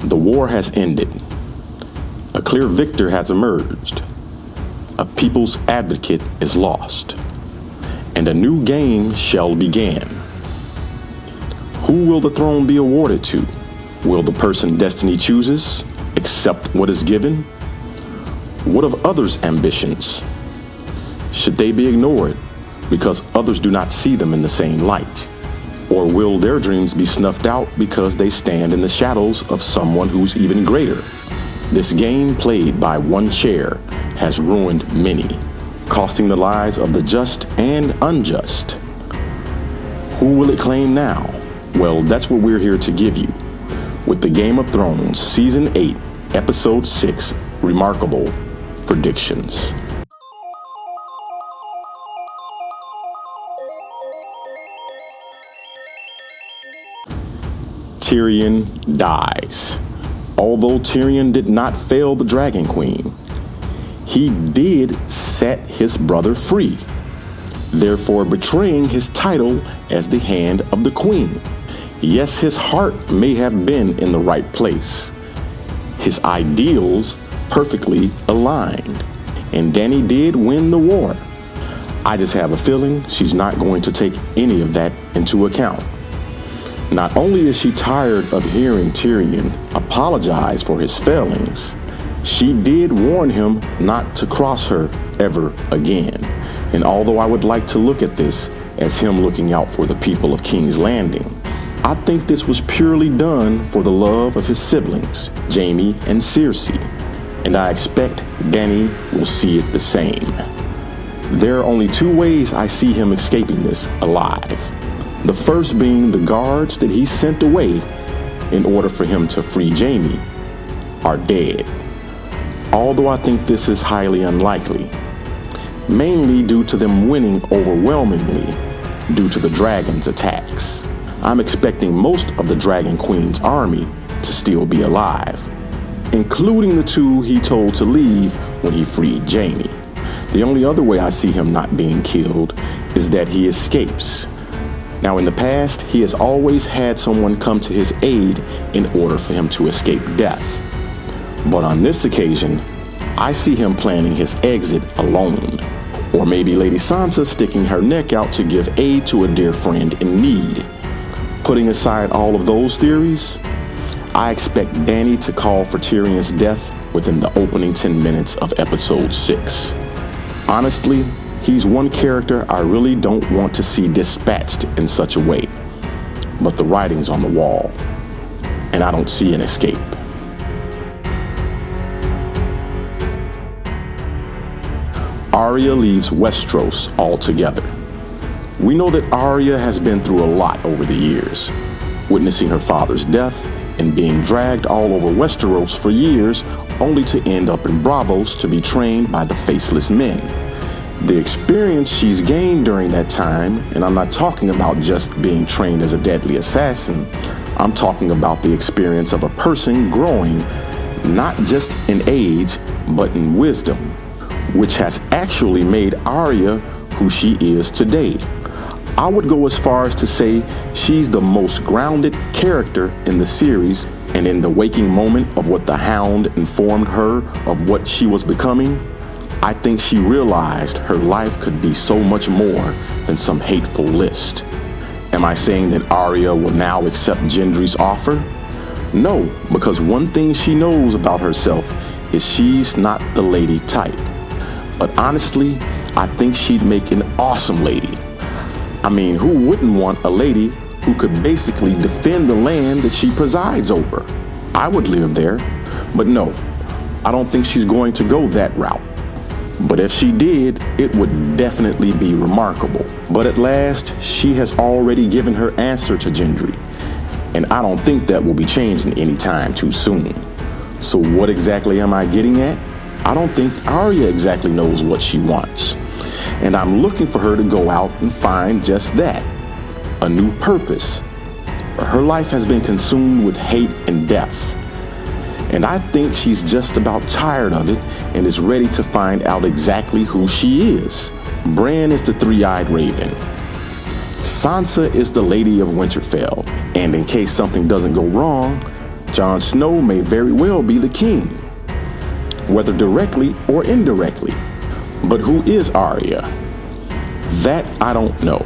The war has ended. A clear victor has emerged. A people's advocate is lost. And a new game shall begin. Who will the throne be awarded to? Will the person destiny chooses accept what is given? What of others' ambitions? Should they be ignored because others do not see them in the same light? Or will their dreams be snuffed out because they stand in the shadows of someone who's even greater? This game played by one chair has ruined many, costing the lives of the just and unjust. Who will it claim now? Well, that's what we're here to give you with the Game of Thrones Season 8, Episode 6, Remarkable Predictions. Tyrion dies. Although Tyrion did not fail the Dragon Queen, he did set his brother free, therefore betraying his title as the Hand of the Queen. Yes, his heart may have been in the right place, his ideals perfectly aligned, and Dany did win the war. I just have a feeling she's not going to take any of that into account. Not only is she tired of hearing Tyrion apologize for his failings, she did warn him not to cross her ever again. And although I would like to look at this as him looking out for the people of King's Landing, I think this was purely done for the love of his siblings, Jaime and Cersei, and I expect Dany will see it the same. There are only two ways I see him escaping this alive. The first being the guards that he sent away in order for him to free Jaime are dead. Although I think this is highly unlikely, mainly due to them winning overwhelmingly due to the dragon's attacks. I'm expecting most of the Dragon Queen's army to still be alive, including the two he told to leave when he freed Jaime. The only other way I see him not being killed is that he escapes. Now, in the past, he has always had someone come to his aid in order for him to escape death. But on this occasion, I see him planning his exit alone. Or maybe Lady Sansa sticking her neck out to give aid to a dear friend in need. Putting aside all of those theories, I expect Dany to call for Tyrion's death within the opening 10 minutes of Episode 6. Honestly, he's one character I really don't want to see dispatched in such a way. But the writing's on the wall, and I don't see an escape. Arya leaves Westeros altogether. We know that Arya has been through a lot over the years, witnessing her father's death and being dragged all over Westeros for years, only to end up in Bravos to be trained by the Faceless Men. The experience she's gained during that time, and I'm not talking about just being trained as a deadly assassin, I'm talking about the experience of a person growing, not just in age, but in wisdom, which has actually made Arya who she is today. I would go as far as to say she's the most grounded character in the series, and in the waking moment of what the Hound informed her of what she was becoming, I think she realized her life could be so much more than some hateful list. Am I saying that Arya will now accept Gendry's offer? No, because one thing she knows about herself is she's not the lady type. But honestly, I think she'd make an awesome lady. I mean, who wouldn't want a lady who could basically defend the land that she presides over? I would live there, but no, I don't think she's going to go that route. But if she did, it would definitely be remarkable. But at last, she has already given her answer to Gendry, and I don't think that will be changing anytime too soon. So what exactly am I getting at? I don't think Arya exactly knows what she wants. And I'm looking for her to go out and find just that, a new purpose. Her life has been consumed with hate and death. And I think she's just about tired of it and is ready to find out exactly who she is. Bran is the three-eyed raven. Sansa is the Lady of Winterfell. And in case something doesn't go wrong, Jon Snow may very well be the king, whether directly or indirectly. But who is Arya? That I don't know.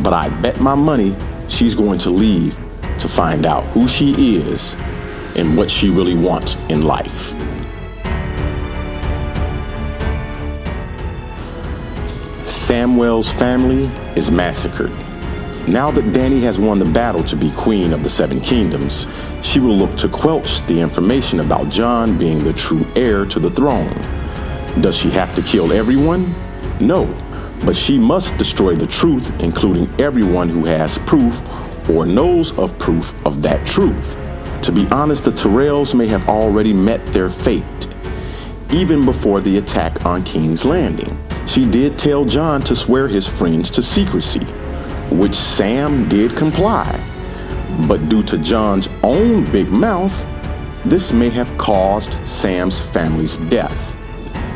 But I bet my money she's going to leave to find out who she is and what she really wants in life. Samwell's family is massacred. Now that Dany has won the battle to be queen of the Seven Kingdoms, she will look to quelch the information about Jon being the true heir to the throne. Does she have to kill everyone? No, but she must destroy the truth, including everyone who has proof or knows of proof of that truth. To be honest, the Tyrells may have already met their fate, even before the attack on King's Landing. She did tell Jon to swear his friends to secrecy, which Sam did comply. But due to Jon's own big mouth, this may have caused Sam's family's death.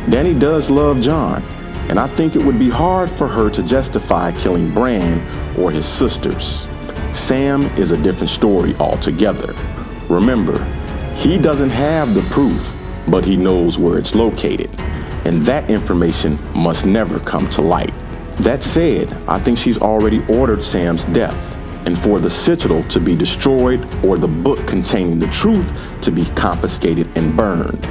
Dany does love Jon, and I think it would be hard for her to justify killing Bran or his sisters. Sam is a different story altogether. Remember, he doesn't have the proof, but he knows where it's located, and that information must never come to light. That said, I think she's already ordered Sam's death, and for the Citadel to be destroyed or the book containing the truth to be confiscated and burned.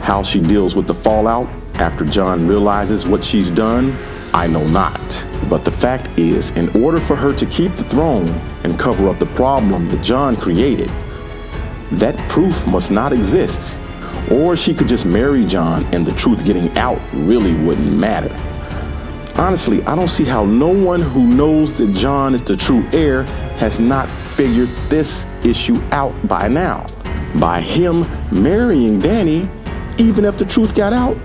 How she deals with the fallout after Jon realizes what she's done, I know not. But the fact is, in order for her to keep the throne and cover up the problem that Jon created, that proof must not exist. Or she could just marry Jon and the truth getting out really wouldn't matter. Honestly, I don't see how no one who knows that Jon is the true heir has not figured this issue out by now. By him marrying Dany, even if the truth got out,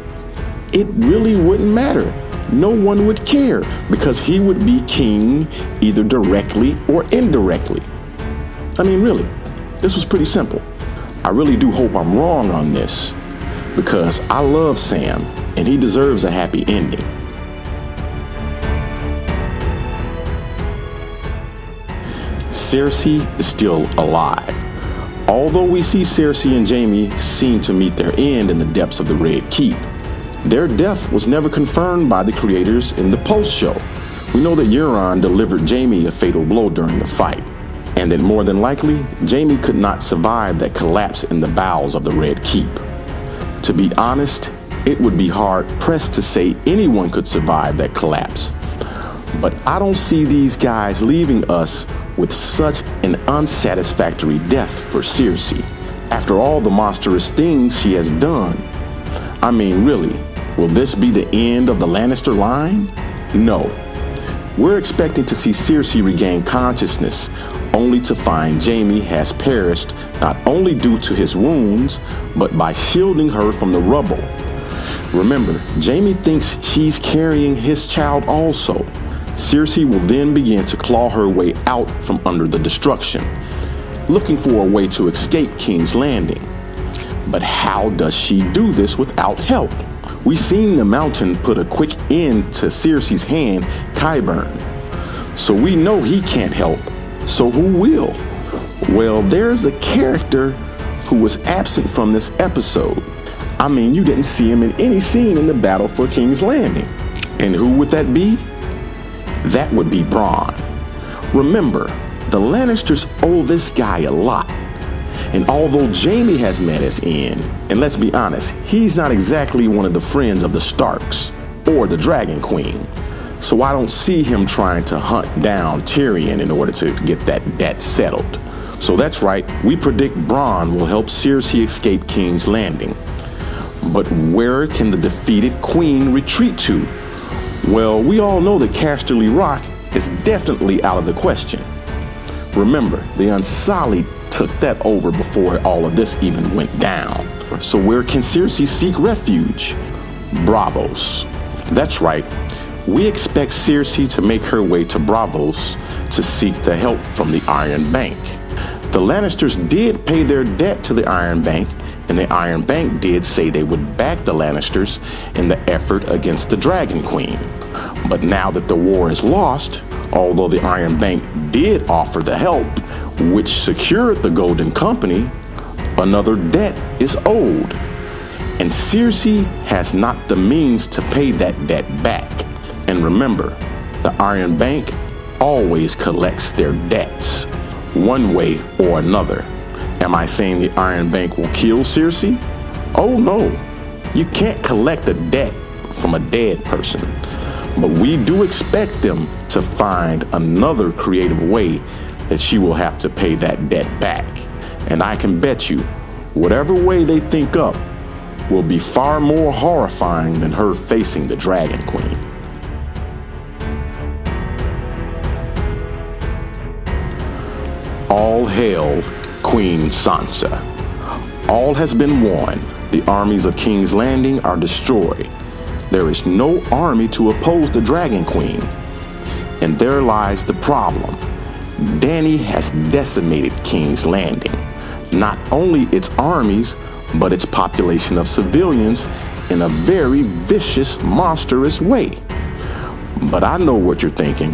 it really wouldn't matter. No one would care because he would be king either directly or indirectly. I mean, really, this was pretty simple. I really do hope I'm wrong on this because I love Sam and he deserves a happy ending. Cersei is still alive. Although we see Cersei and Jaime seem to meet their end in the depths of the Red Keep, their death was never confirmed by the creators in the post-show. We know that Euron delivered Jaime a fatal blow during the fight, and that more than likely, Jaime could not survive that collapse in the bowels of the Red Keep. To be honest, it would be hard-pressed to say anyone could survive that collapse. But I don't see these guys leaving us with such an unsatisfactory death for Cersei. After all the monstrous things she has done, I mean, really, will this be the end of the Lannister line? No. We're expecting to see Cersei regain consciousness, only to find Jaime has perished not only due to his wounds, but by shielding her from the rubble. Remember, Jaime thinks she's carrying his child also. Cersei will then begin to claw her way out from under the destruction, looking for a way to escape King's Landing. But how does she do this without help? We've seen the Mountain put a quick end to Cersei's hand, Qyburn. So we know he can't help. So who will? Well, there's a character who was absent from this episode. I mean, you didn't see him in any scene in the battle for King's Landing. And who would that be? That would be Bronn. Remember, the Lannisters owe this guy a lot. And although Jaime has met his end, and let's be honest, he's not exactly one of the friends of the Starks or the Dragon Queen. So I don't see him trying to hunt down Tyrion in order to get that debt settled. So that's right, we predict Bronn will help Cersei escape King's Landing. But where can the defeated queen retreat to? Well, we all know that Casterly Rock is definitely out of the question. Remember, the Unsullied took that over before all of this even went down. So where can Cersei seek refuge? Braavos. That's right. We expect Cersei to make her way to Braavos to seek the help from the Iron Bank. The Lannisters did pay their debt to the Iron Bank, and the Iron Bank did say they would back the Lannisters in the effort against the Dragon Queen. But now that the war is lost, Although the Iron Bank did offer the help, which secured the Golden Company, another debt is owed. And Cersei has not the means to pay that debt back. And remember, the Iron Bank always collects their debts, one way or another. Am I saying the Iron Bank will kill Cersei? Oh no, you can't collect a debt from a dead person. But we do expect them to find another creative way that she will have to pay that debt back. And I can bet you, whatever way they think up will be far more horrifying than her facing the Dragon Queen. All hail Queen Sansa. All has been won. The armies of King's Landing are destroyed. There is no army to oppose the Dragon Queen. And there lies the problem. Dany has decimated King's Landing. Not only its armies, but its population of civilians in a very vicious, monstrous way. But I know what you're thinking.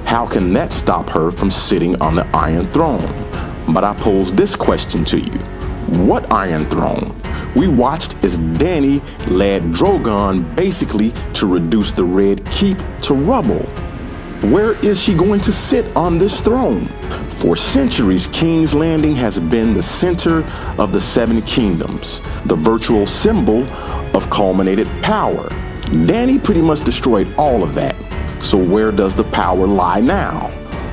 How can that stop her from sitting on the Iron Throne? But I pose this question to you. What Iron Throne? We watched as Dany led Drogon basically to reduce the Red Keep to rubble. Where is she going to sit on this throne? For centuries, King's Landing has been the center of the Seven Kingdoms, the virtual symbol of culminated power. Dany pretty much destroyed all of that. So where does the power lie now?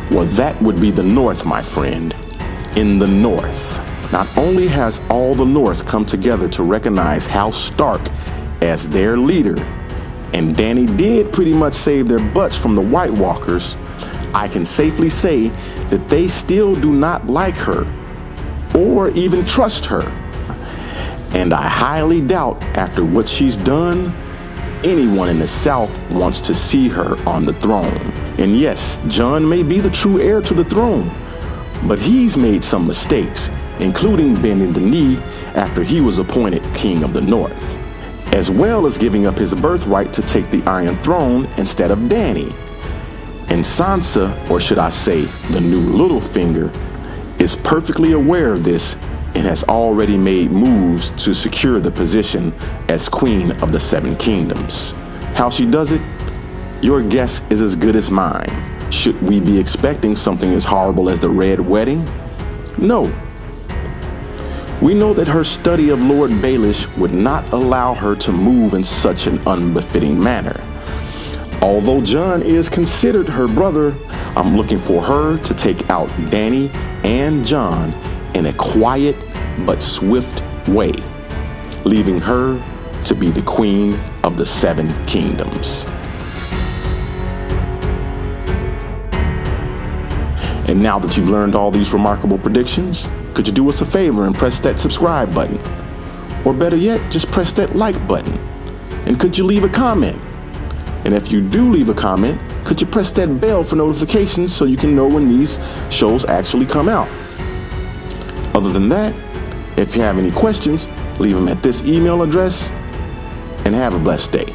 Well, that would be the North, my friend. In the North. Not only has all the North come together to recognize House Stark as their leader, and Dany did pretty much save their butts from the White Walkers, I can safely say that they still do not like her or even trust her. And I highly doubt, after what she's done, anyone in the South wants to see her on the throne. And yes, Jon may be the true heir to the throne, but he's made some mistakes, including bending the knee after he was appointed King of the North, as well as giving up his birthright to take the Iron Throne instead of Dany. And Sansa, or should I say the new Littlefinger, is perfectly aware of this and has already made moves to secure the position as Queen of the Seven Kingdoms. How she does it? Your guess is as good as mine. Should we be expecting something as horrible as the Red Wedding? No. We know that her study of Lord Baelish would not allow her to move in such an unbefitting manner. Although Jon is considered her brother, I'm looking for her to take out Dany and Jon in a quiet but swift way, leaving her to be the Queen of the Seven Kingdoms. And now that you've learned all these remarkable predictions, could you do us a favor and press that subscribe button? Or better yet, just press that like button. And could you leave a comment? And if you do leave a comment, could you press that bell for notifications so you can know when these shows actually come out? Other than that, if you have any questions, leave them at this email address, and have a blessed day.